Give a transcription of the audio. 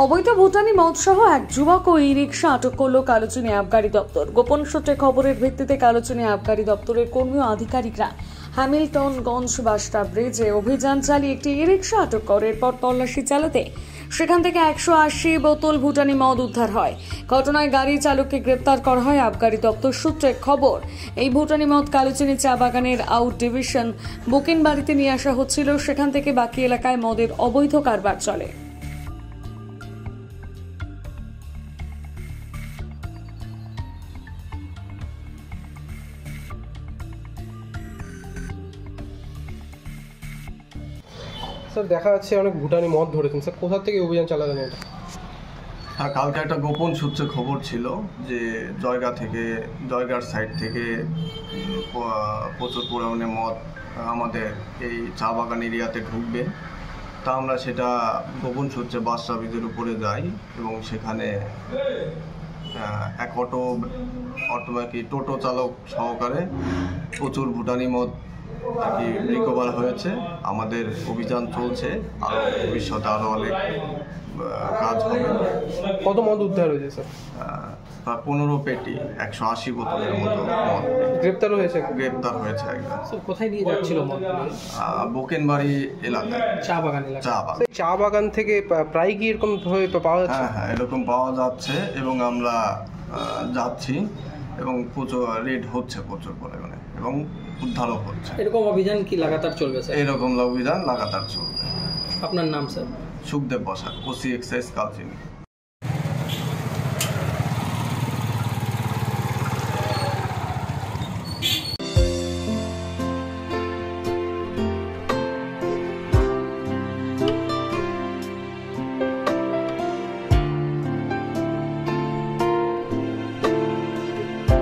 অবৈধ ভুটানি মদ সহ এক যুবক ও ই-রিকশা আটক করল কালোচিনি আবগারি দপ্তর। গোপন সূত্রে খবরের ভিত্তিতে কালোচিনি আবগারি দপ্তরের কর্মী ও আধিকারিকরা হ্যামিল্টনগঞ্জ বাসটা ব্রিজে অভিযান চালিয়ে একটি ই-রিকশা আটক করে। এরপর তল্লাশি চালাতে সেখান থেকে 180 বোতল ভুটানি মদ উদ্ধার হয়। ঘটনায় গাড়ি চালককে গ্রেপ্তার করা হয়। আবগারি দপ্তর সূত্রে খবর, এই ভুটানি মদ কালোচিনি চা বাগানের আউট ডিভিশন বুকিন বাড়িতে নিয়ে আসা হচ্ছিল। সেখান থেকে বাকি এলাকায় মদের অবৈধ কারবার চলে। স্যার, দেখা যাচ্ছে অনেক ভুটানি মদ ধরেছেন। স্যার, কোথা থেকে অভিযান চালালেন এটা? হ্যাঁ, কালকে একটা গোপন সূত্রে খবর ছিল যে জয়গার সাইড থেকে প্রচুর পরিমাণে মদ আমাদের এই চা বাগান এরিয়াতে ঢুকবে। তা আমরা সেটা গোপন সূত্রে বাসটা ব্রিজের উপরে যাই এবং সেখানে এক টোটো চালক সহকারে প্রচুর ভুটানি মদ আর কি রিকভার হয়েছে। আমাদের অভিযান চলছে, আরও ভবিষ্যতে আরও অনেক কাজ হবে। কত মদ উদ্ধার হয়েছে স্যার? প্রায় 15 পেটি 180 বোতলের মতো মদ গ্রেপ্তার হয়েছে একদম। কোথায় নিয়ে যাচ্ছিল মদ? বোকেনবাড়ি এলাকায়, চা বাগান। চা বাগান থেকে প্রায় কি এরকম পাওয়া যাচ্ছে? হ্যাঁ, এরকম পাওয়া যাচ্ছে এবং আমরা যাচ্ছি এবং প্রচুর রেড হচ্ছে প্রচুর পরিমাণে এবং উদ্ধারও হচ্ছে। এরকম অভিযান কি লাগাতার চলবে স্যার? এরকম অভিযান লাগাতার চলবে। আপনার নাম sir? Sukhdev Basak, OC excise Kalchini.